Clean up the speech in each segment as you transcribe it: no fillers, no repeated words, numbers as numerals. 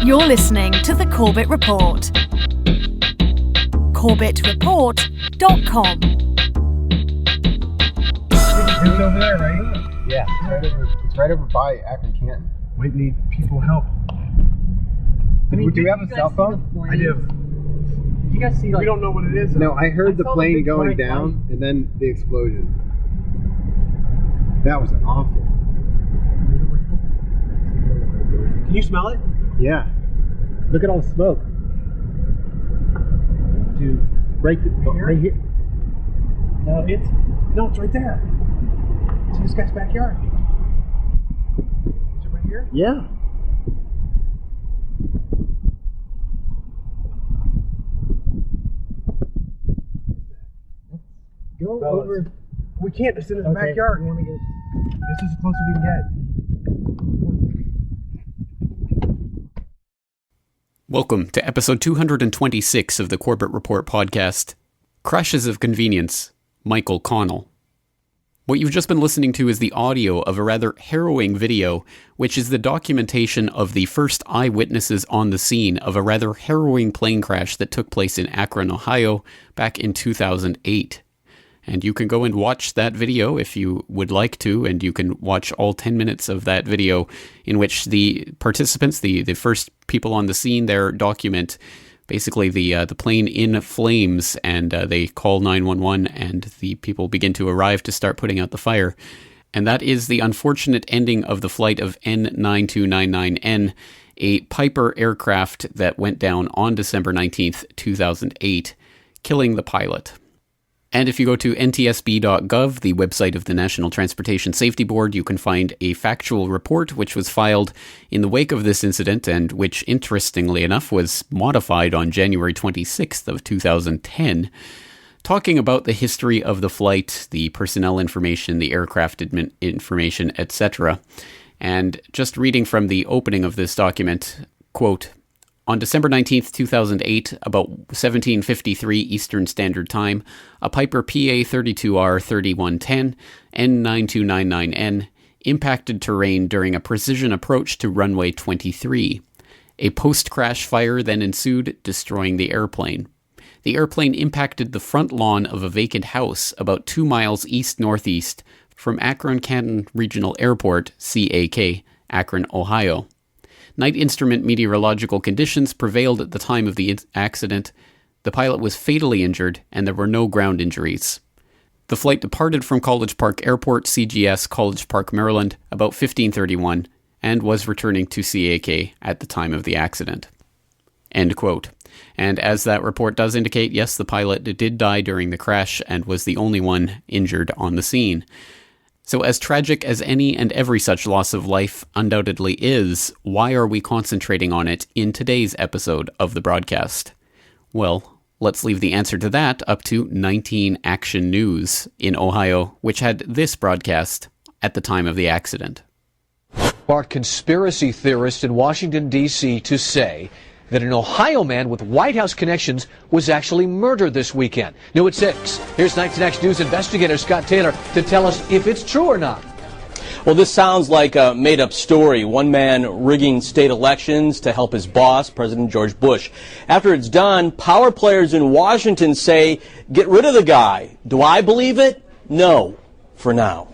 You're listening to the Corbett Report. CorbettReport.com. It's over there, right? Yeah, it's right over by Akron-Canton. We need people help. Do we have a cell phone? I do. Did you guys see, like, We don't know what it is. No, I heard the saw the plane big going white down light. and then the explosion. That was awful. Can you smell it? Yeah. Look at all the smoke. Dude, Right here. no, it's right there. It's in this guy's backyard. Is it right here? Yeah. Go Fellas. over. We can't. It's in his Okay. backyard. You wanna go? This is as close as we can get. Welcome to episode 226 of the Corbett Report podcast, Crashes of Convenience, Michael Connell. What you've just been listening to is the audio of a rather harrowing video, which is the documentation of the first eyewitnesses on the scene of a rather harrowing plane crash that took place in Akron, Ohio, back in 2008. And you can go and watch that video if you would like to, and you can watch all 10 minutes of that video in which the participants, the first people on the scene there, document basically the plane in flames, and they call 911, and the people begin to arrive to start putting out the fire. And that is the unfortunate ending of the flight of N9299N, a Piper aircraft that went down on December 19th, 2008, killing the pilot. And if you go to ntsb.gov, the website of the National Transportation Safety Board, you can find a factual report which was filed in the wake of this incident and which, interestingly enough, was modified on January 26th of 2010, talking about the history of the flight, the personnel information, the aircraft information, etc. And just reading from the opening of this document, quote, "On December 19th, 2008, about 17:53 Eastern Standard Time, a Piper PA-32R 3110 N9299N impacted terrain during a precision approach to runway 23. A post-crash fire then ensued, destroying the airplane. The airplane impacted the front lawn of a vacant house about 2 miles east-northeast from Akron-Canton Regional Airport, CAK, Akron, Ohio. Night instrument meteorological conditions prevailed at the time of the accident. The pilot was fatally injured, and there were no ground injuries. The flight departed from College Park Airport, CGS, College Park, Maryland, about 15:31, and was returning to CAK at the time of the accident." End quote. And as that report does indicate, yes, the pilot did die during the crash and was the only one injured on the scene. So as tragic as any and every such loss of life undoubtedly is, why are we concentrating on it in today's episode of the broadcast? Well, let's leave the answer to that up to 19 Action News in Ohio, which had this broadcast at the time of the accident. Sparked conspiracy theorists in Washington, D.C. to say that an Ohio man with White House connections was actually murdered this weekend. New at 6, here's 19 Action News investigator Scott Taylor to tell us if it's true or not. Well, this sounds like a made-up story. One man rigging state elections to help his boss, President George Bush. After it's done, power players in Washington say, get rid of the guy. Do I believe it? No, for now.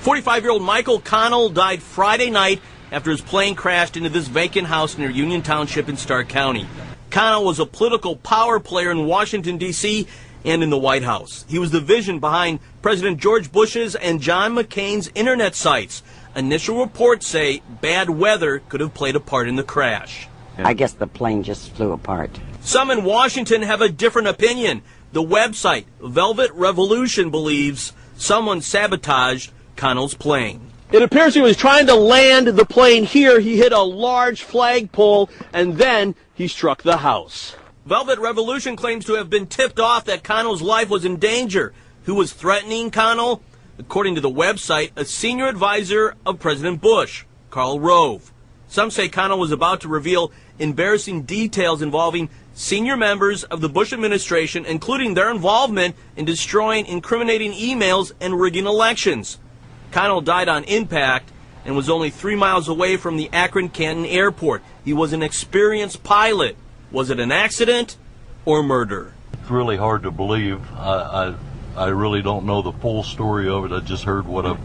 45-year-old Michael Connell died Friday night after his plane crashed into this vacant house near Union Township in Stark County. Connell was a political power player in Washington, D.C., and in the White House. He was the vision behind President George Bush's and John McCain's internet sites. Initial reports say bad weather could have played a part in the crash. I guess the plane just flew apart. Some in Washington have a different opinion. The website Velvet Revolution believes someone sabotaged Connell's plane. It appears he was trying to land the plane here. He hit a large flagpole, and then he struck the house. Velvet Revolution claims to have been tipped off that Connell's life was in danger. Who was threatening Connell? According to the website, a senior advisor of President Bush, Karl Rove. Some say Connell was about to reveal embarrassing details involving senior members of the Bush administration, including their involvement in destroying incriminating emails and rigging elections. Connell died on impact, and was only 3 miles away from the Akron-Canton Airport. He was an experienced pilot. Was it an accident or murder? It's really hard to believe. I really don't know the full story of it. I just heard what I've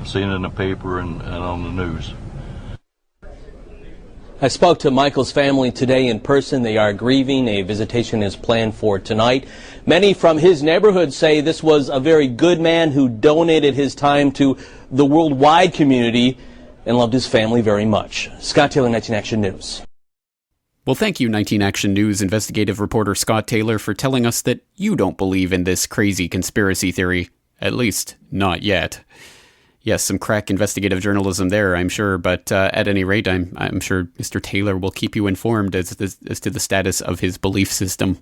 seen in the paper and on the news. I spoke to Michael's family today in person. They are grieving. A visitation is planned for tonight. Many from his neighborhood say this was a very good man who donated his time to the worldwide community and loved his family very much. Scott Taylor, 19 Action News. Well, thank you, 19 Action News investigative reporter Scott Taylor, for telling us that you don't believe in this crazy conspiracy theory. At least, not yet. Yes, some crack investigative journalism there, I'm sure, but at any rate, I'm sure Mr. Taylor will keep you informed as to the status of his belief system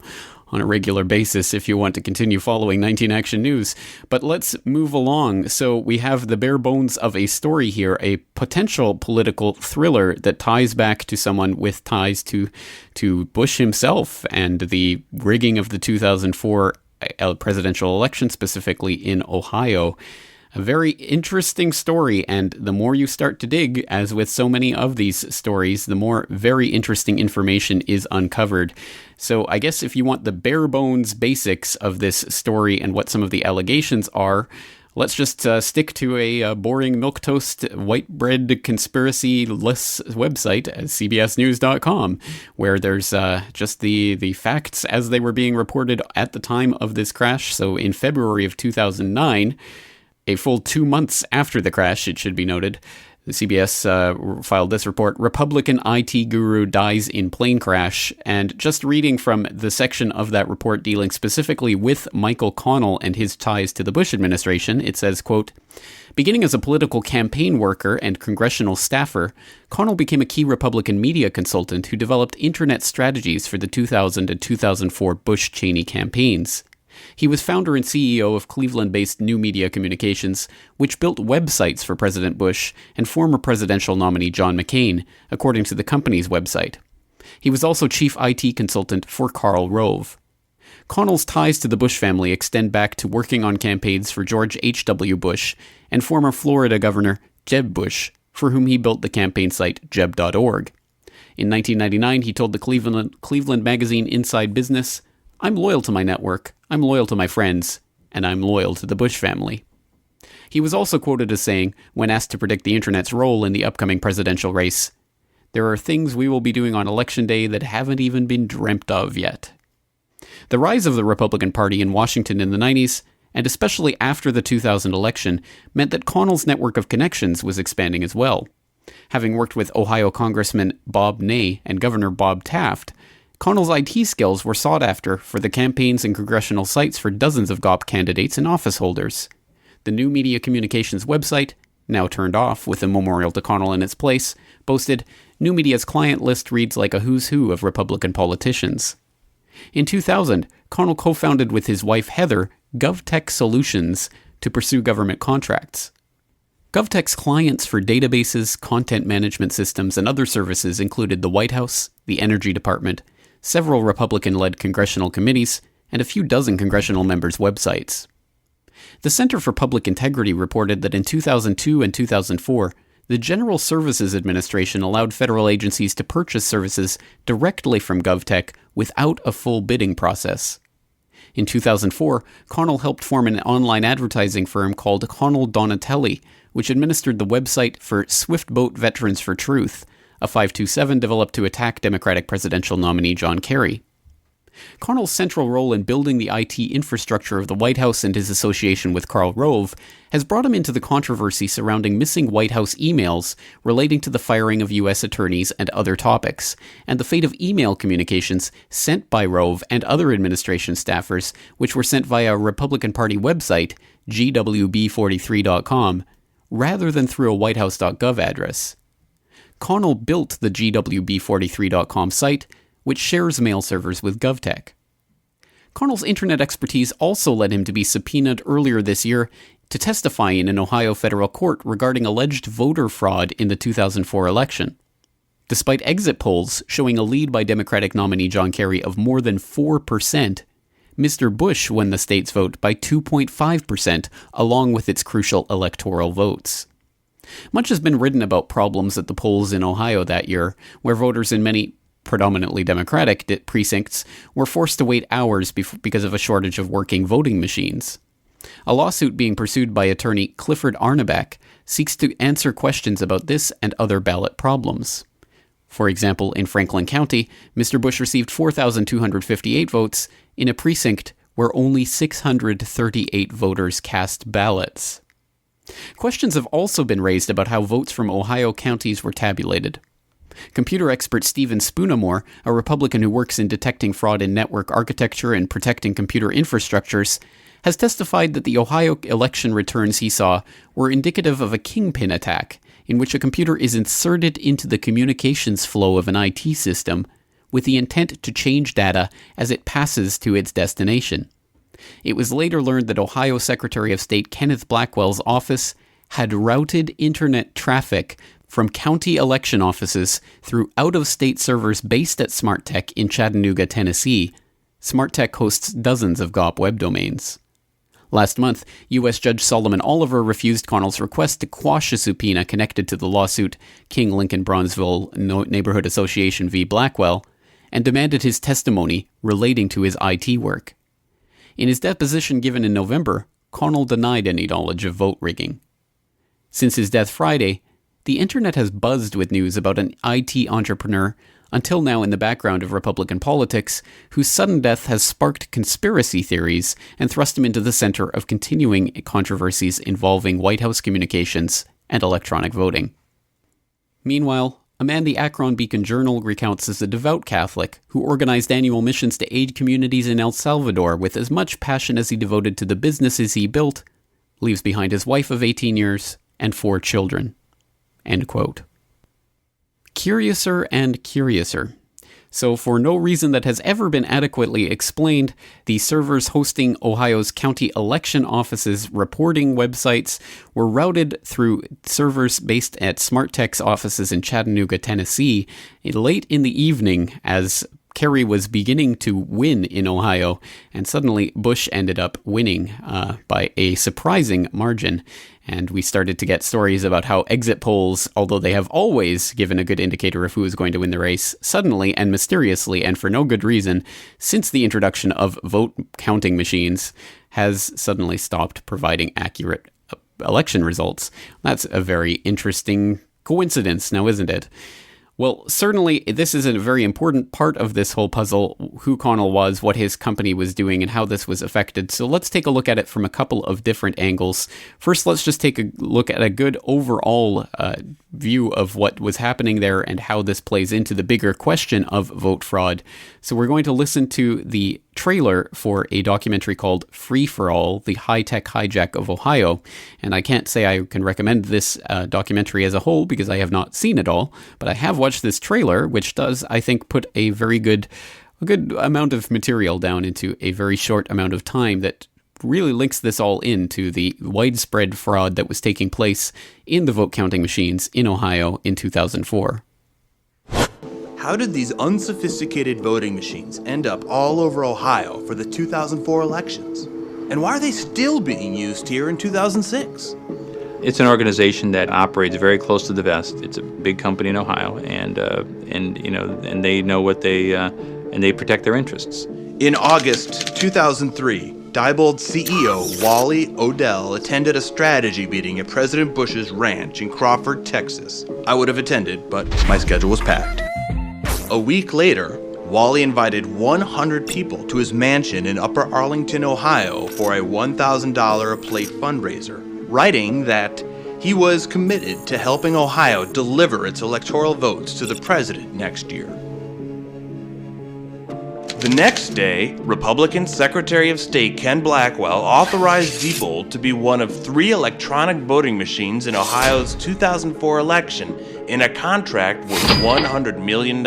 on a regular basis if you want to continue following 19 Action News. But let's move along. So we have the bare bones of a story here, a potential political thriller that ties back to someone with ties to Bush himself and the rigging of the 2004 presidential election, specifically in Ohio. A very interesting story, and the more you start to dig, as with so many of these stories, the more very interesting information is uncovered. So I guess if you want the bare bones basics of this story and what some of the allegations are, let's just stick to a boring milquetoast white bread conspiracy-less website at cbsnews.com, where there's just the facts as they were being reported at the time of this crash. So in February of 2009, a full 2 months after the crash, it should be noted, the CBS filed this report: Republican IT guru dies in plane crash. And just reading from the section of that report dealing specifically with Michael Connell and his ties to the Bush administration, it says, quote, beginning as a political campaign worker and congressional staffer, Connell became a key Republican media consultant who developed internet strategies for the 2000 and 2004 Bush-Cheney campaigns. He was founder and CEO of Cleveland-based New Media Communications, which built websites for President Bush and former presidential nominee John McCain, according to the company's website. He was also chief IT consultant for Karl Rove. Connell's ties to the Bush family extend back to working on campaigns for George H.W. Bush and former Florida Governor Jeb Bush, for whom he built the campaign site Jeb.org. In 1999, he told the Cleveland magazine Inside Business, "I'm loyal to my network, I'm loyal to my friends, and I'm loyal to the Bush family." He was also quoted as saying, when asked to predict the internet's role in the upcoming presidential race, "There are things we will be doing on Election Day that haven't even been dreamt of yet." The rise of the Republican Party in Washington in the 90s, and especially after the 2000 election, meant that Connell's network of connections was expanding as well. Having worked with Ohio Congressman Bob Ney and Governor Bob Taft, Connell's IT skills were sought after for the campaigns and congressional sites for dozens of GOP candidates and office holders. The New Media Communications website, now turned off with a memorial to Connell in its place, boasted, "New Media's client list reads like a who's who of Republican politicians." In 2000, Connell co-founded with his wife Heather GovTech Solutions to pursue government contracts. GovTech's clients for databases, content management systems, and other services included the White House, the Energy Department, several Republican-led congressional committees, and a few dozen congressional members' websites. The Center for Public Integrity reported that in 2002 and 2004, the General Services Administration allowed federal agencies to purchase services directly from GovTech without a full bidding process. In 2004, Connell helped form an online advertising firm called Connell Donatelli, which administered the website for Swiftboat Veterans for Truth, a 527 developed to attack Democratic presidential nominee John Kerry. Connell's central role in building the IT infrastructure of the White House and his association with Karl Rove has brought him into the controversy surrounding missing White House emails relating to the firing of U.S. attorneys and other topics, and the fate of email communications sent by Rove and other administration staffers, which were sent via a Republican Party website, gwb43.com, rather than through a whitehouse.gov address. Connell built the gwb43.com site, which shares mail servers with GovTech. Connell's internet expertise also led him to be subpoenaed earlier this year to testify in an Ohio federal court regarding alleged voter fraud in the 2004 election. Despite exit polls showing a lead by Democratic nominee John Kerry of more than 4%, Mr. Bush won the state's vote by 2.5%, along with its crucial electoral votes. Much has been written about problems at the polls in Ohio that year, where voters in many predominantly Democratic precincts were forced to wait hours because of a shortage of working voting machines. A lawsuit being pursued by attorney Clifford Arnebeck seeks to answer questions about this and other ballot problems. For example, in Franklin County, Mr. Bush received 4,258 votes in a precinct where only 638 voters cast ballots. Questions have also been raised about how votes from Ohio counties were tabulated. Computer expert Stephen Spoonamore, a Republican who works in detecting fraud in network architecture and protecting computer infrastructures, has testified that the Ohio election returns he saw were indicative of a kingpin attack, in which a computer is inserted into the communications flow of an IT system with the intent to change data as it passes to its destination. It was later learned that Ohio Secretary of State Kenneth Blackwell's office had routed internet traffic from county election offices through out-of-state servers based at SmartTech in Chattanooga, Tennessee. SmartTech hosts dozens of GOP web domains. Last month, U.S. Judge Solomon Oliver refused Connell's request to quash a subpoena connected to the lawsuit King Lincoln Bronzeville Neighborhood Association v. Blackwell, and demanded his testimony relating to his IT work. In his deposition given in November, Connell denied any knowledge of vote rigging. Since his death Friday, the internet has buzzed with news about an IT entrepreneur, until now in the background of Republican politics, whose sudden death has sparked conspiracy theories and thrust him into the center of continuing controversies involving White House communications and electronic voting. Meanwhile, a man the Akron-Beacon Journal recounts as a devout Catholic who organized annual missions to aid communities in El Salvador with as much passion as he devoted to the businesses he built, leaves behind his wife of 18 years and 4 children. End quote. Curiouser and curiouser. So for no reason that has ever been adequately explained, the servers hosting Ohio's county election offices' reporting websites were routed through servers based at SmartTech's offices in Chattanooga, Tennessee, late in the evening as Kerry was beginning to win in Ohio, and suddenly Bush ended up winning by a surprising margin. And we started to get stories about how exit polls, although they have always given a good indicator of who is going to win the race, suddenly and mysteriously and for no good reason, since the introduction of vote counting machines, has suddenly stopped providing accurate election results. That's a very interesting coincidence now, isn't it? Well, certainly this is a very important part of this whole puzzle, who Connell was, what his company was doing, and how this was affected. So let's take a look at it from a couple of different angles. First, let's just take a look at a good overall view of what was happening there and how this plays into the bigger question of vote fraud. So we're going to listen to the trailer for a documentary called Free for All, the High-Tech Hijack of Ohio. And I can't say I can recommend this documentary as a whole because I have not seen it all, but I have watched this trailer, which does, I think, put a good amount of material down into a very short amount of time that really links this all into the widespread fraud that was taking place in the vote counting machines in Ohio in 2004. How did these unsophisticated voting machines end up all over Ohio for the 2004 elections? And why are they still being used here in 2006? It's an organization that operates very close to the vest. It's a big company in Ohio, and they know what and they protect their interests. In August 2003, Diebold CEO Wally Odell attended a strategy meeting at President Bush's ranch in Crawford, Texas. I would have attended, but my schedule was packed. A week later, Wally invited 100 people to his mansion in Upper Arlington, Ohio for a $1,000 a plate fundraiser, writing that he was committed to helping Ohio deliver its electoral votes to the president next year. The next day, Republican Secretary of State Ken Blackwell authorized Diebold to be one of 3 electronic voting machines in Ohio's 2004 election in a contract worth $100 million.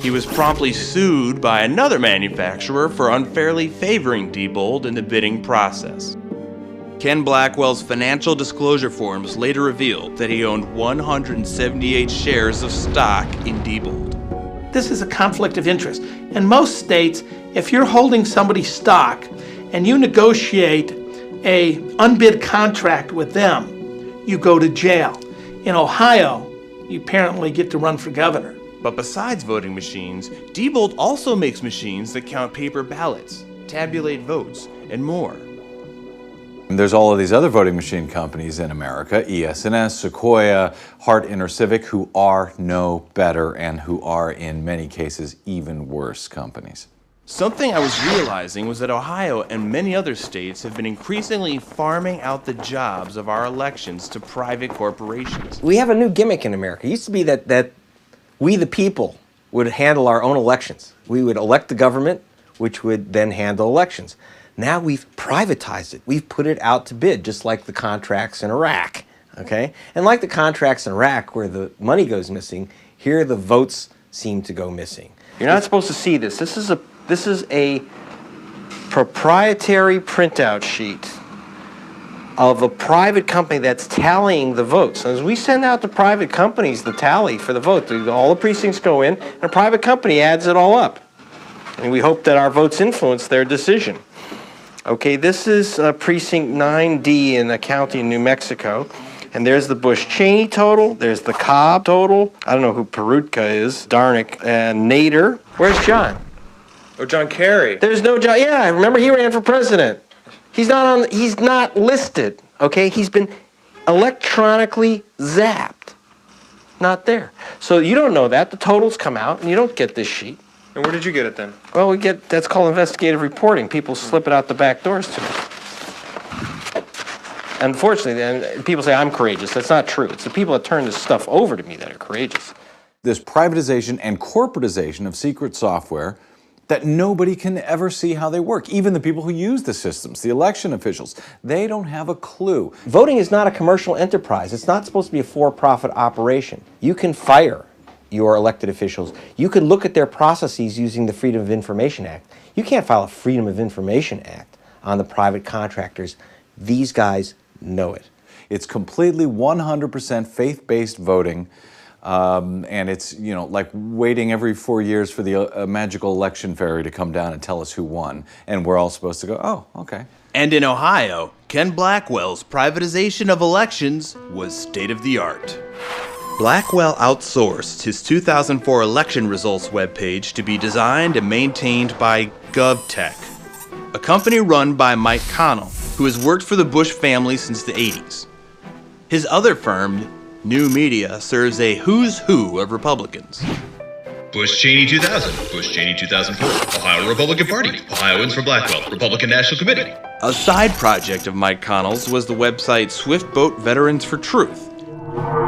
He was promptly sued by another manufacturer for unfairly favoring Diebold in the bidding process. Ken Blackwell's financial disclosure forms later revealed that he owned 178 shares of stock in Diebold. This is a conflict of interest. In most states, if you're holding somebody's stock and you negotiate a unbid contract with them, you go to jail. In Ohio, you apparently get to run for governor. But besides voting machines, Diebold also makes machines that count paper ballots, tabulate votes, and more. And there's all of these other voting machine companies in America, ES&S, Sequoia, Hart InterCivic, who are no better and who are, in many cases, even worse companies. Something I was realizing was that Ohio and many other states have been increasingly farming out the jobs of our elections to private corporations. We have a new gimmick in America. It used to be that we, the people, would handle our own elections. We would elect the government, which would then handle elections. Now we've privatized it. We've put it out to bid, just like the contracts in Iraq, okay? And like the contracts in Iraq where the money goes missing, here the votes seem to go missing. You're not supposed to see this. This is a proprietary printout sheet of a private company that's tallying the votes. As we send out to private companies the tally for the vote, all the precincts go in, and a private company adds it all up. And we hope that our votes influence their decision. Okay, this is precinct 9D in a county in New Mexico. And there's the Bush-Cheney total. There's the Cobb total. I don't know who Perutka is. Darnick and Nader. Where's John? Or John Kerry. There's no John. Yeah, I remember he ran for president. He's not listed. Okay, he's been electronically zapped. Not there. So you don't know that. The totals come out, and you don't get this sheet. And where did you get it then? Well, that's called investigative reporting. People slip it out the back doors to me. Unfortunately, and people say I'm courageous. That's not true. It's the people that turn this stuff over to me that are courageous. This privatization and corporatization of secret software that nobody can ever see how they work. Even the people who use the systems, the election officials, they don't have a clue. Voting is not a commercial enterprise. It's not supposed to be a for-profit operation. You can fire your elected officials. You can look at their processes using the Freedom of Information Act. You can't file a Freedom of Information Act on the private contractors. These guys know it. It's completely 100% faith-based voting, and it's, like waiting every 4 years for the magical election fairy to come down and tell us who won, and we're all supposed to go, oh, okay. And in Ohio, Ken Blackwell's privatization of elections was state-of-the-art. Blackwell outsourced his 2004 election results webpage to be designed and maintained by GovTech, a company run by Mike Connell, who has worked for the Bush family since the 80s. His other firm, New Media, serves a who's who of Republicans. Bush Cheney 2000, Bush Cheney 2004, Ohio Republican Party, Ohioans for Blackwell, Republican National Committee. A side project of Mike Connell's was the website Swift Boat Veterans for Truth.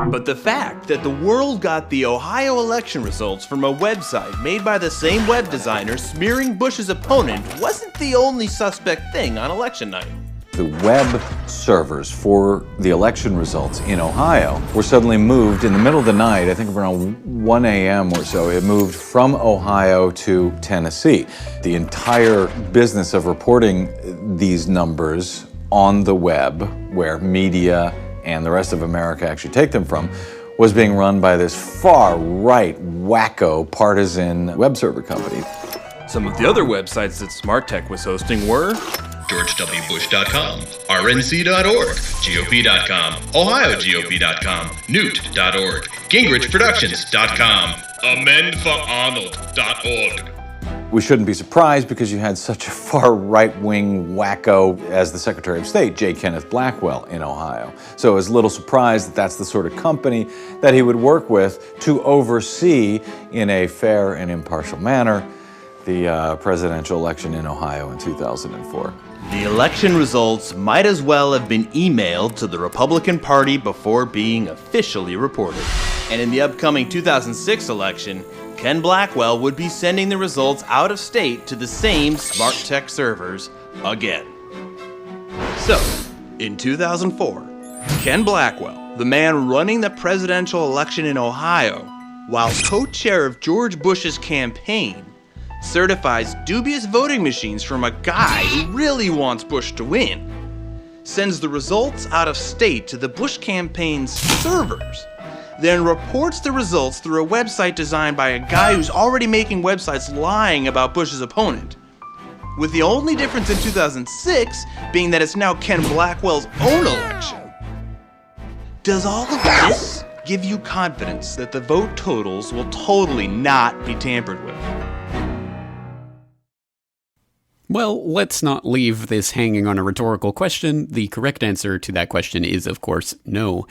But the fact that the world got the Ohio election results from a website made by the same web designer smearing Bush's opponent wasn't the only suspect thing on election night. The web servers for the election results in Ohio were suddenly moved in the middle of the night, I think around 1 a.m. or so. It moved from Ohio to Tennessee. The entire business of reporting these numbers on the web, where media and the rest of America actually take them from, was being run by this far-right, wacko, partisan web server company. Some of the other websites that SmartTech was hosting were GeorgeWBush.com, RNC.org, GOP.com, OhioGOP.com, Newt.org, GingrichProductions.com, AmendForArnold.org. We shouldn't be surprised because you had such a far right-wing wacko as the Secretary of State, J. Kenneth Blackwell, in Ohio. So it's little surprise that that's the sort of company that he would work with to oversee, in a fair and impartial manner, the presidential election in Ohio in 2004. The election results might as well have been emailed to the Republican Party before being officially reported. And in the upcoming 2006 election, Ken Blackwell would be sending the results out of state to the same SmartTech servers again. So, in 2004, Ken Blackwell, the man running the presidential election in Ohio, while co-chair of George Bush's campaign, certifies dubious voting machines from a guy who really wants Bush to win, sends the results out of state to the Bush campaign's servers, then reports the results through a website designed by a guy who's already making websites lying about Bush's opponent, with the only difference in 2006 being that it's now Ken Blackwell's own election. Does all of this give you confidence that the vote totals will totally not be tampered with? Well, let's not leave this hanging on a rhetorical question. The correct answer to that question is, of course, no.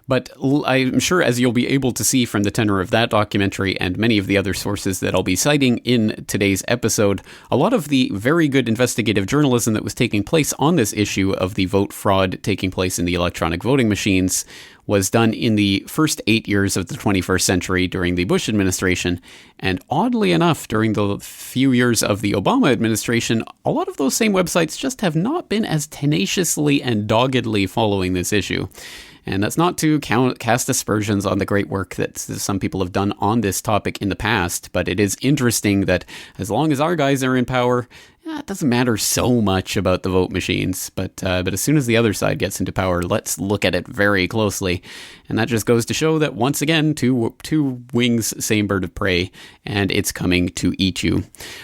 But I'm sure, as you'll be able to see from the tenor of that documentary and many of the other sources that I'll be citing in today's episode, a lot of the very good investigative journalism that was taking place on this issue of the vote fraud taking place in the electronic voting machines was done in the first 8 years of the 21st century during the Bush administration. And oddly enough, during the few years of the Obama administration, a lot of those same websites just have not been as tenaciously and doggedly following this issue. And that's not to cast aspersions on the great work that some people have done on this topic in the past, but it is interesting that as long as our guys are in power, it doesn't matter so much about the vote machines. But as soon as the other side gets into power, let's look at it very closely. And that just goes to show that, once again, two wings, same bird of prey, and it's coming to eat you.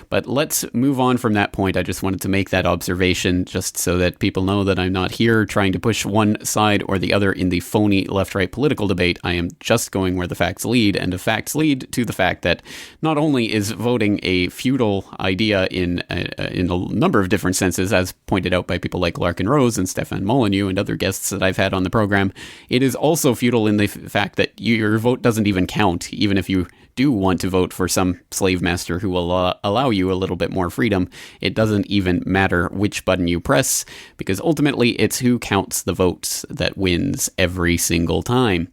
But let's move on from that point. I just wanted to make that observation just so that people know that I'm not here trying to push one side or the other in the phony left-right political debate. I am just going where the facts lead, and the facts lead to the fact that not only is voting a futile idea in a number of different senses, as pointed out by people like Larkin Rose and Stefan Molyneux and other guests that I've had on the program, it is also futile in the fact that your vote doesn't even count, even if you do want to vote for some slave master who will allow you a little bit more freedom. It doesn't even matter which button you press, because ultimately it's who counts the votes that wins every single time.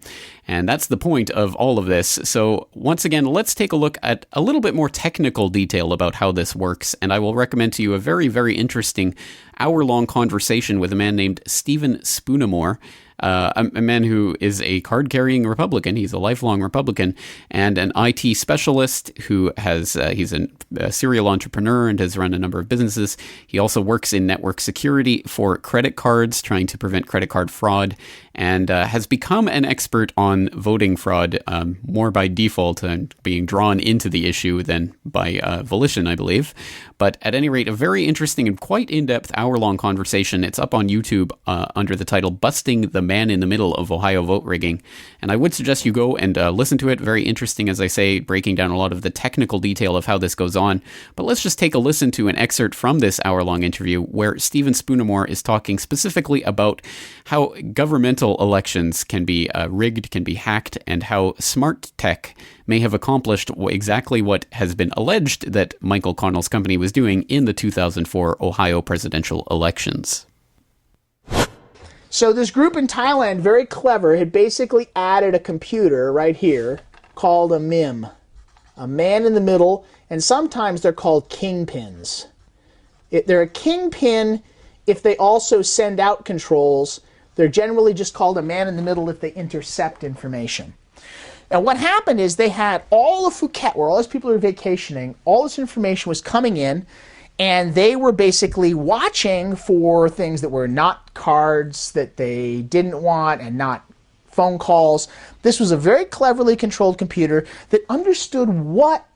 And that's the point of all of this. So once again, let's take a look at a little bit more technical detail about how this works. And I will recommend to you a very, very interesting hour-long conversation with a man named Stephen Spoonamore, a man who is a card-carrying Republican. He's a lifelong Republican and an IT specialist who he's a serial entrepreneur and has run a number of businesses. He also works in network security for credit cards, trying to prevent credit card fraud, and has become an expert on voting fraud more by default and being drawn into the issue than by volition, I believe. But at any rate, a very interesting and quite in-depth hour-long conversation. It's up on YouTube under the title Busting the Man in the Middle of Ohio Vote Rigging. And I would suggest you go and listen to it. Very interesting, as I say, breaking down a lot of the technical detail of how this goes on. But let's just take a listen to an excerpt from this hour-long interview where Stephen Spoonamore is talking specifically about how governmental elections can be rigged, can be hacked, and how smart tech may have accomplished exactly what has been alleged that Michael Connell's company was doing in the 2004 Ohio presidential elections. So this group in Thailand, very clever, had basically added a computer right here called a MIM, a man in the middle, and sometimes they're called kingpins. They're a kingpin if they also send out controls. They're generally just called a man in the middle if they intercept information. And what happened is they had all of Phuket, where all these people are vacationing, all this information was coming in, and they were basically watching for things that were not cards that they didn't want and not phone calls. This was a very cleverly controlled computer that understood what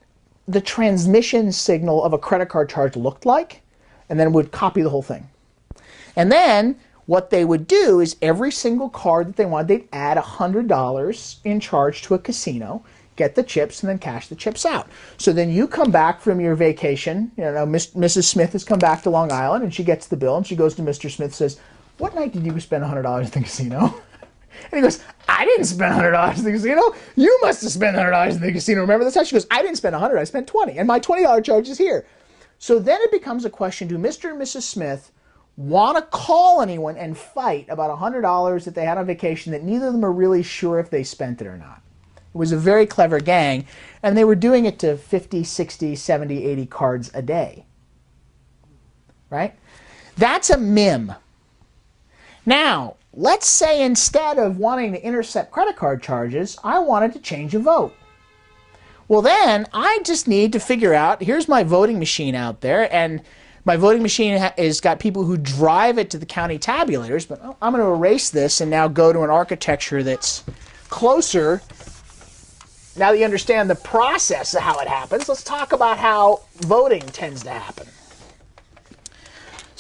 the transmission signal of a credit card charge looked like, and then would copy the whole thing. And then what they would do is every single card that they wanted, they'd add $100 in charge to a casino, get the chips, and then cash the chips out. So then you come back from your vacation, Mrs. Smith has come back to Long Island, and she gets the bill, and she goes to Mr. Smith and says, "What night did you spend $100 at the casino?" And he goes, "I didn't spend $100 at the casino. You must have spent $100 at the casino. Remember this time?" She goes, "I didn't spend $100, I spent $20, and my $20 charge is here." So then it becomes a question, do Mr. and Mrs. Smith want to call anyone and fight about $100 that they had on vacation that neither of them are really sure if they spent it or not? It was a very clever gang, and they were doing it to 50, 60, 70, 80 cards a day. Right? That's a MIM. Now, let's say instead of wanting to intercept credit card charges, I wanted to change a vote. Well, then I just need to figure out, here's my voting machine out there, and my voting machine has got people who drive it to the county tabulators, but I'm going to erase this and now go to an architecture that's closer. Now that you understand the process of how it happens, let's talk about how voting tends to happen.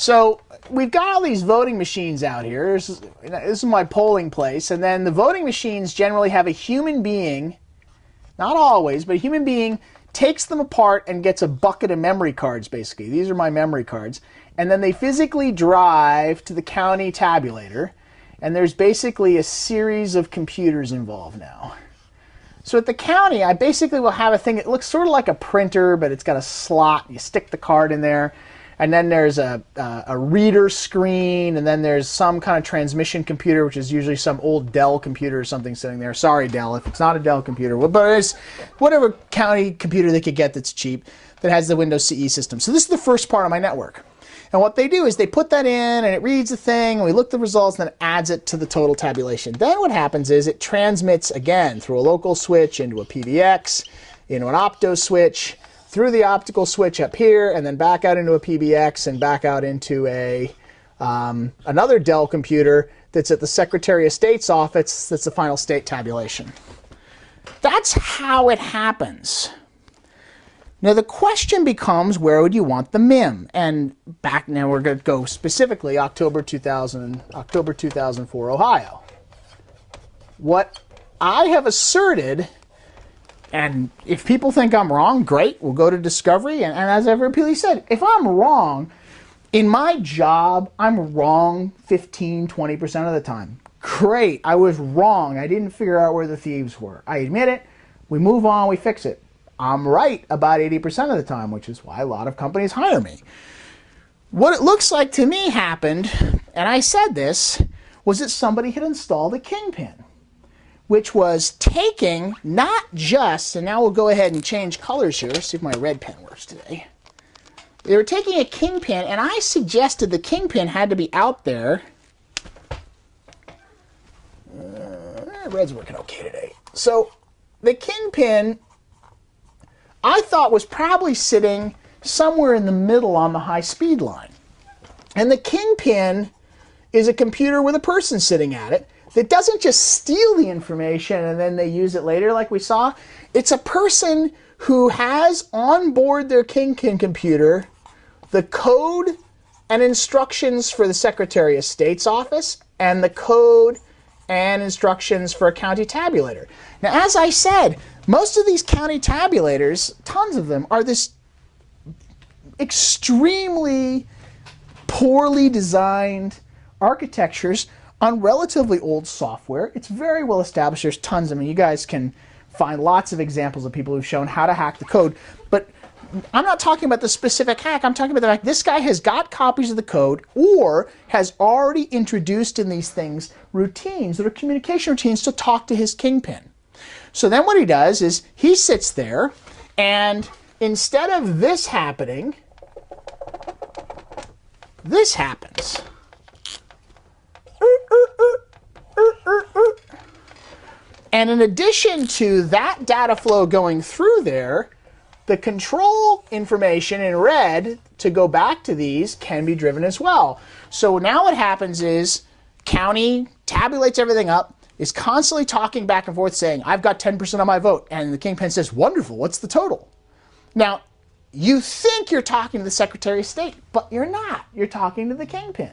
So we've got all these voting machines out here. This is my polling place. And then the voting machines generally have a human being, not always, but a human being takes them apart and gets a bucket of memory cards, basically. These are my memory cards. And then they physically drive to the county tabulator. And there's basically a series of computers involved now. So at the county, I basically will have a thing that looks sort of like a printer, but it's got a slot. You stick the card in there. And then there's a reader screen, and then there's some kind of transmission computer, which is usually some old Dell computer or something sitting there. Sorry, Dell, if it's not a Dell computer. But it's whatever county computer they could get that's cheap that has the Windows CE system. So this is the first part of my network. And what they do is they put that in, and it reads the thing, and we look at the results, and then it adds it to the total tabulation. Then what happens is it transmits, again, through a local switch into a PBX, into an opto switch, through the optical switch up here, and then back out into a PBX and back out into a another Dell computer that's at the Secretary of State's office. That's the final state tabulation. That's how it happens. Now the question becomes, where would you want the MIM? And back now we're going to go specifically October 2004, Ohio. What I have asserted, and if people think I'm wrong, great, we'll go to discovery. And as I've repeatedly said, if I'm wrong, in my job, I'm wrong 15, 20% of the time. Great, I was wrong. I didn't figure out where the thieves were. I admit it. We move on, we fix it. I'm right about 80% of the time, which is why a lot of companies hire me. What it looks like to me happened, and I said this, was that somebody had installed a kingpin, which was taking not just, and now we'll go ahead and change colors here, see if my red pen works today. They were taking a kingpin, and I suggested the kingpin had to be out there. Red's working okay today. So the kingpin, I thought, was probably sitting somewhere in the middle on the high-speed line. And the kingpin is a computer with a person sitting at it that doesn't just steal the information and then they use it later like we saw. It's a person who has on board their kingpin computer the code and instructions for the Secretary of State's office and the code and instructions for a county tabulator. Now, as I said, most of these county tabulators, tons of them, are this extremely poorly designed architectures on relatively old software. It's very well established. There's tons of them. You guys can find lots of examples of people who've shown how to hack the code. But I'm not talking about the specific hack. I'm talking about the fact this guy has got copies of the code or has already introduced in these things routines that are communication routines to talk to his kingpin. So then what he does is he sits there, and instead of this happening, this happens. And in addition to that data flow going through there, the control information in red to go back to these can be driven as well. So now what happens is county tabulates everything up, is constantly talking back and forth saying, I've got 10% of my vote. And the kingpin says, wonderful, what's the total? Now, you think you're talking to the Secretary of State, but you're not. You're talking to the kingpin.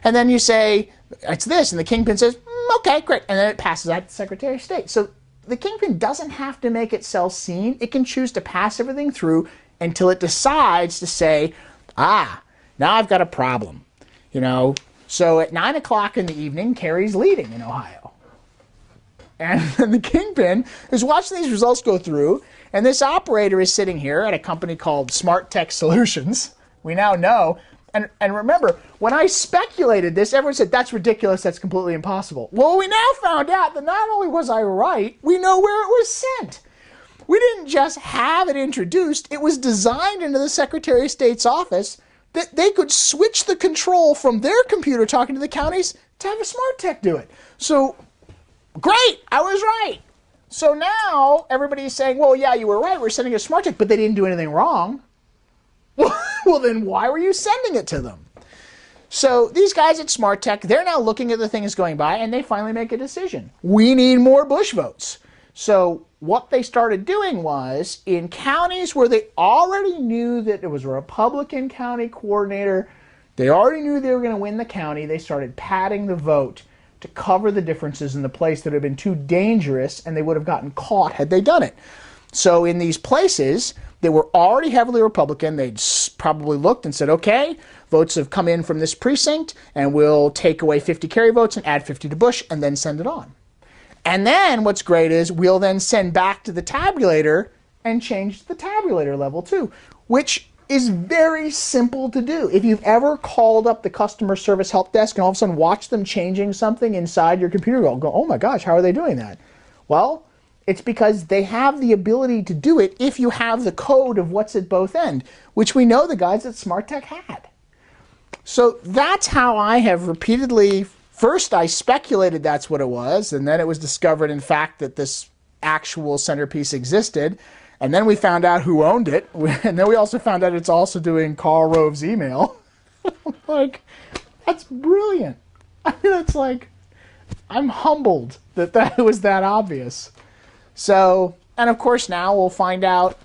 And then you say, it's this, and the kingpin says, okay, great. And then it passes out to the Secretary of State. So the kingpin doesn't have to make itself seen. It can choose to pass everything through until it decides to say, now I've got a problem. You know, so at 9 o'clock in the evening, Kerry's leading in Ohio. And the kingpin is watching these results go through, and this operator is sitting here at a company called Smart Tech Solutions. We now know. And remember, when I speculated this, everyone said, that's ridiculous, that's completely impossible. Well, we now found out that not only was I right, we know where it was sent. We didn't just have it introduced, it was designed into the Secretary of State's office that they could switch the control from their computer talking to the counties to have a Smart Tech do it. So, great, I was right. So now everybody's saying, well, yeah, you were right, we're sending a Smart Tech, but they didn't do anything wrong. Well, then why were you sending it to them? So these guys at Smart Tech, they're now looking at the things going by, and they finally make a decision. We need more Bush votes. So what they started doing was, in counties where they already knew that there was a Republican county coordinator They already knew they were going to win the county. They started padding the vote to cover the differences in the place that had been too dangerous, and they would have gotten caught had they done it. So in these places that were already heavily Republican, they'd probably looked and said, okay, votes have come in from this precinct, and we'll take away 50 carry votes and add 50 to Bush, and then send it on. And then what's great is we'll then send back to the tabulator and change the tabulator level too, which is very simple to do. If you've ever called up the customer service help desk and all of a sudden watched them changing something inside your computer, go, oh my gosh, how are they doing that? Well, it's because they have the ability to do it if you have the code of what's at both ends, which we know the guys at SmartTech had. So that's how I have repeatedly, first I speculated that's what it was, and then it was discovered in fact that this actual centerpiece existed. And then we found out who owned it. And then we also found out it's also doing Karl Rove's email. Like, that's brilliant. I mean, it's like, I'm humbled that was that obvious. So, and of course now we'll find out